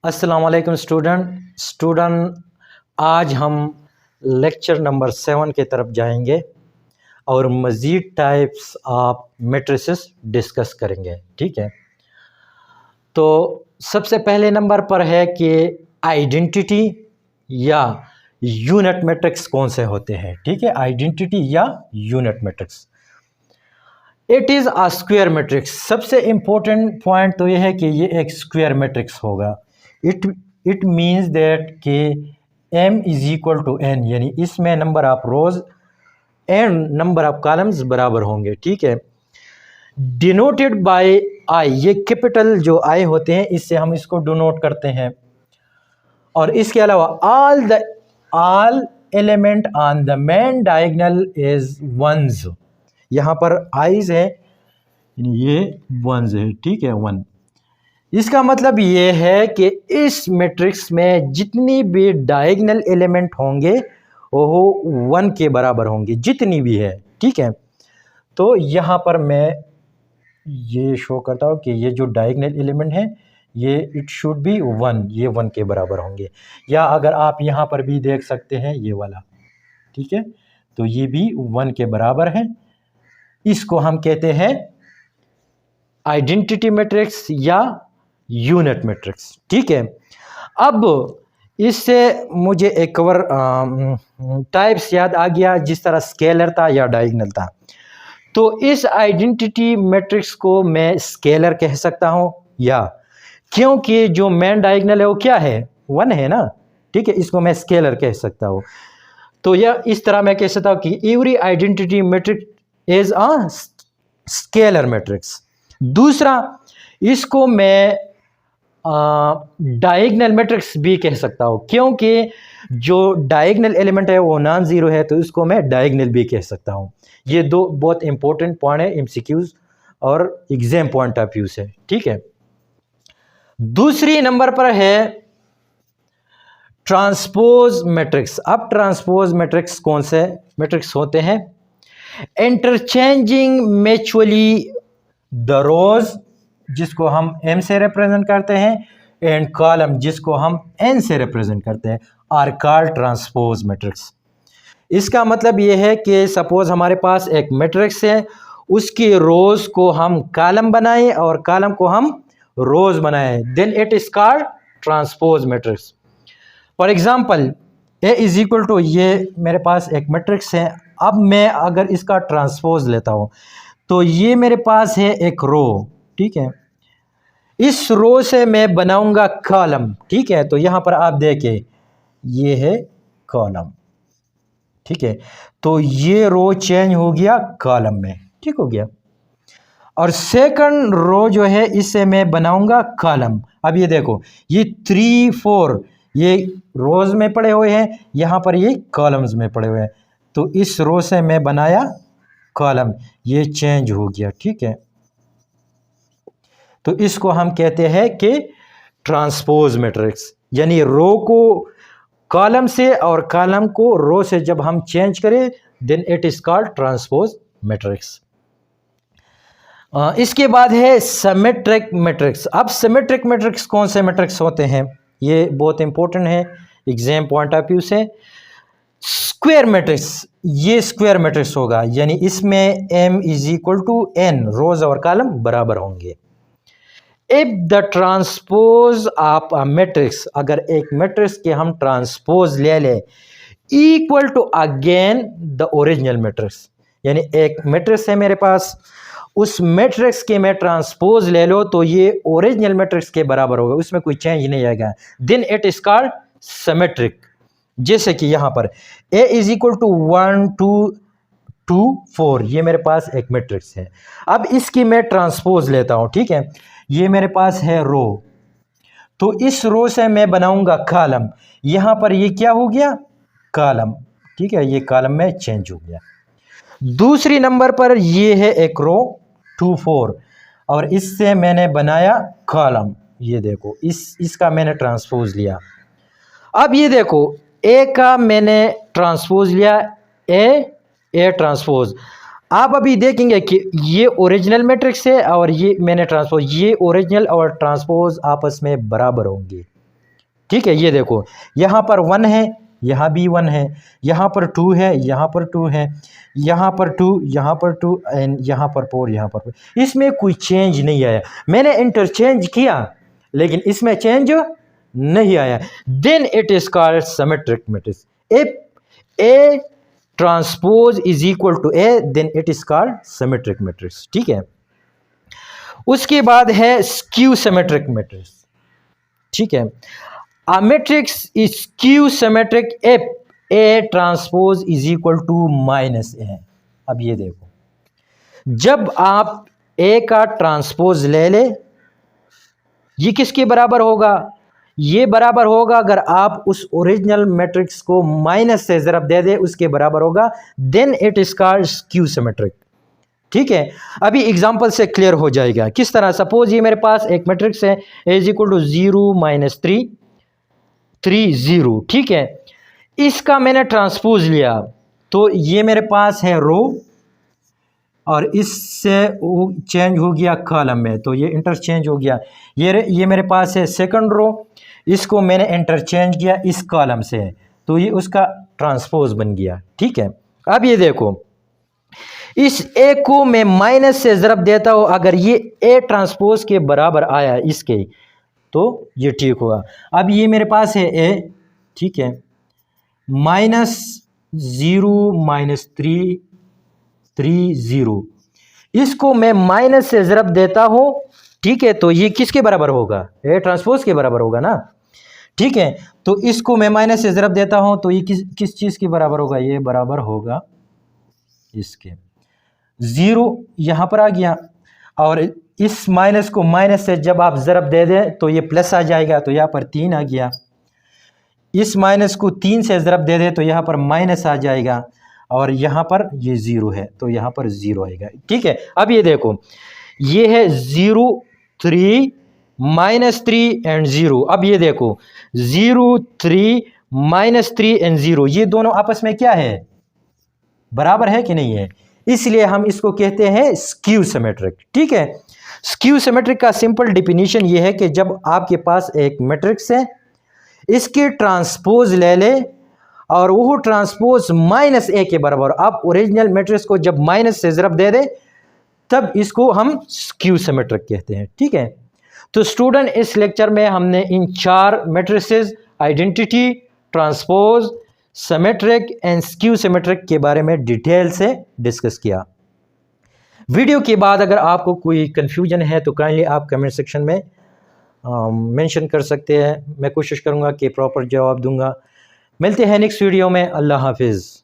अस्सलाम वालेकुम स्टूडेंट आज हम लेक्चर नंबर 7 की तरफ जाएंगे और मज़ीद टाइप्स ऑफ मैट्रिसेस डिस्कस करेंगे। ठीक है, तो सबसे पहले नंबर पर है कि आइडेंटिटी या यूनिट मैट्रिक्स कौन से होते हैं। ठीक है, आइडेंटिटी या unit matrix. It is a square matrix. सबसे इम्पोर्टेंट पॉइंट तो यह है कि ये एक स्क्वायर मैट्रिक्स होगा। इट मीन्स दैट कि m is equal to n, यानी इसमें number of rows and number of columns बराबर होंगे। ठीक है, डिनोटेड बाय i, ये कैपिटल जो i होते हैं इससे हम इसको डिनोट करते हैं। और इसके अलावा all element on the main diagonal is ones, यहाँ पर आइज है, ये वंस है। ठीक है, वन। इसका मतलब ये है कि इस मैट्रिक्स में जितनी भी डायगोनल एलिमेंट होंगे वो 1 के बराबर होंगे, जितनी भी है। ठीक है, तो यहाँ पर मैं ये शो करता हूँ कि ये जो डायगोनल एलिमेंट है ये इट शुड बी 1, ये 1 के बराबर होंगे। या अगर आप यहाँ पर भी देख सकते हैं ये वाला, ठीक है, तो ये भी 1 के बराबर है। इसको हम कहते हैं आइडेंटिटी मैट्रिक्स या यूनिट मैट्रिक्स। ठीक है, अब इससे मुझे एक और टाइप्स याद आ गया, जिस तरह स्केलर था या डायगोनल था। तो इस आइडेंटिटी मैट्रिक्स को मैं स्केलर कह सकता हूं, या क्योंकि जो मेन डायगोनल है वो क्या है, 1 है ना। ठीक है, इसको मैं स्केलर कह सकता हूं। तो यह इस तरह मैं कह सकता हूं कि every identity matrix is a scalar matrix. दूसरा, इसको मैं डायगोनल मैट्रिक्स भी कह सकता हूँ, क्योंकि जो डायगोनल एलिमेंट है वो नॉन ज़ीरो है, तो इसको मैं डायगोनल भी कह सकता हूँ। ये दो बहुत इंपॉर्टेंट पॉइंट है एमसीक्यूज और एग्जाम पॉइंट ऑफ व्यू से। ठीक है, दूसरी नंबर पर है ट्रांसपोज मैट्रिक्स। अब ट्रांसपोज मैट्रिक्स कौन से मैट्रिक्स होते हैं? इंटरचेंजिंग म्यूचुअली द रोज, जिसको हम m से रिप्रेजेंट करते हैं, एंड कॉलम, जिसको हम n से रिप्रेजेंट करते हैं, आर कॉल्ड ट्रांसपोज मैट्रिक्स। इसका मतलब यह है कि सपोज हमारे पास एक मैट्रिक्स है, उसकी रोज को हम कॉलम बनाएं और कॉलम को हम रोज बनाएं, then it is called transpose matrix. For example a is equal to, ये मेरे पास एक मैट्रिक्स है। अब मैं अगर इसका ट्रांसपोज लेता हूं तो ये मेरे पास है एक रो। ठीक है, इस रो से मैं बनाऊंगा कॉलम। ठीक है, तो यहां पर आप देखें ये है कॉलम। ठीक है, तो ये रो चेंज हो गया कॉलम में। ठीक हो गया। और सेकंड रो जो है इससे मैं बनाऊंगा कॉलम। अब ये देखो, ये 3 4 ये रोज में पड़े हुए हैं, यहां पर ये कॉलम्स में पड़े हुए हैं, तो इस रो से मैं बनाया कॉलम, ये चेंज हो गया। ठीक है, तो इसको हम कहते हैं कि ट्रांसपोज मैट्रिक्स, यानी रो को कॉलम से और कॉलम को रो से जब हम चेंज करें, then it is called transpose matrix. इसके बाद है सिमेट्रिक मैट्रिक्स। अब सिमेट्रिक मैट्रिक्स कौन से मैट्रिक्स होते हैं, ये बहुत इंपॉर्टेंट है एग्जाम पॉइंट ऑफ व्यू से। स्क्वायर मैट्रिक्स, ये स्क्वायर मैट्रिक्स होगा, यानी इसमें m is equal to n, rows और कॉलम बराबर होंगे। If the transpose of a matrix, अगर एक मैट्रिक्स के हम ट्रांसपोज ले लें equal to again the original matrix, यानी एक मैट्रिक्स है मेरे पास, उस मैट्रिक्स के मैं ट्रांसपोज ले लो तो ये ओरिजिनल मैट्रिक्स के बराबर होगा, उसमें कोई चेंज नहीं आएगा, then it is called symmetric. जैसे कि यहां पर a इज इक्वल टू 1 2 2 4, ये मेरे पास एक मैट्रिक्स है। अब इसकी मैं ट्रांसपोज लेता हूं। ठीक है, ये मेरे पास है रो, तो इस रो से मैं बनाऊंगा कॉलम, यहां पर ये क्या हो गया, कॉलम। ठीक है, ये कॉलम में चेंज हो गया। दूसरी नंबर पर ये है एक रो 2 4, और इससे मैंने बनाया कॉलम, ये देखो इसका मैंने ट्रांसपोज लिया। अब ये देखो ए का मैंने ट्रांसपोज लिया, ए ट्रांसपोज। आप अभी देखेंगे कि ये ओरिजिनल मैट्रिक्स है और ये मैंने ट्रांसपोज, ये ओरिजिनल और ट्रांसपोज आपस में बराबर होंगे। ठीक है, ये देखो यहाँ पर 1 है, यहाँ भी 1 है, यहाँ पर 2 है, यहाँ पर 2 है, यहाँ पर 2, यहाँ पर 2 एंड यहाँ पर 4, यहाँ पर 4। इसमें कोई चेंज नहीं आया, मैंने इंटरचेंज किया लेकिन इसमें चेंज नहीं आया। Then it is called symmetric matrix. If A transpose is equal to A then it is called symmetric matrix. ठीक है, उसके बाद है स्क्यू सिमेट्रिक मैट्रिक्स। ठीक है, a matrix is skew symmetric if A transpose is equal to minus A। अब ये देखो, जब आप A का ट्रांसपोज ले ले, ये किसके बराबर होगा? ये बराबर होगा अगर आप उस ओरिजिनल मैट्रिक्स को माइनस से ज़रब दे दे, उसके बराबर होगा, then it is called skew symmetric. ठीक है, अभी एग्जांपल से क्लियर हो जाएगा किस तरह। सपोज ये मेरे पास एक मैट्रिक्स है, A इज इक्वल टू 0 -3 3 0। ठीक है, इसका मैंने ट्रांसपोज लिया तो ये मेरे पास है रो और इससे चेंज हो गया कॉलम में, तो ये इंटरचेंज हो गया। ये मेरे पास है सेकंड रो, इसको मैंने इंटरचेंज किया इस कॉलम से, तो ये उसका ट्रांसपोज बन गया। ठीक है, अब ये देखो, इस ए को मैं माइनस से ज़रब देता हूँ, अगर ये ए ट्रांसपोज के बराबर आया इसके, तो ये ठीक होगा। अब ये मेरे पास है ए, ठीक है, -0 -3 3 0, इसको मैं माइनस से ज़रब देता हूँ। ठीक है, तो ये किसके बराबर होगा? ए ट्रांसपोज के बराबर होगा ना। ठीक है, तो इसको मैं माइनस से ज़रब देता हूँ तो ये किस चीज़ के बराबर होगा? ये बराबर होगा इसके। 0 यहाँ पर आ गया और इस माइनस को माइनस से जब आप ज़रब दे दें तो ये प्लस आ जाएगा, तो यहाँ पर 3 आ गया। इस माइनस को 3 से ज़रब दे दें तो यहाँ पर माइनस आ जाएगा और यहाँ पर ये 0 है तो यहाँ पर 0 आएगा। ठीक है, अब ये देखो, ये है 0 3 -3 एंड 0। अब ये देखो 0 3 -3 एंड 0, ये दोनों आपस में क्या है? बराबर है कि नहीं है? इसलिए हम इसको कहते हैं स्क्यू सिमेट्रिक। ठीक है, स्क्यू सिमेट्रिक का सिंपल डेफिनेशन ये है कि जब आपके पास एक मैट्रिक्स है, इसके ट्रांसपोज ले ले और वो ट्रांसपोज -a के बराबर, आप ओरिजिनल मैट्रिक्स को जब माइनस से ज़रब दे दे तब इसको हम स्क्यू सिमेट्रिक कहते हैं। ठीक है, तो स्टूडेंट इस लेक्चर में हमने इन 4 matrices identity, transpose, symmetric and skew symmetric के बारे में डिटेल से डिस्कस किया। वीडियो के बाद अगर आपको कोई कन्फ्यूजन है तो काइंडली आप कमेंट सेक्शन में मेंशन कर सकते हैं, मैं कोशिश करूंगा कि प्रॉपर जवाब दूंगा। मिलते हैं नेक्स्ट वीडियो में। अल्लाह हाफिज़।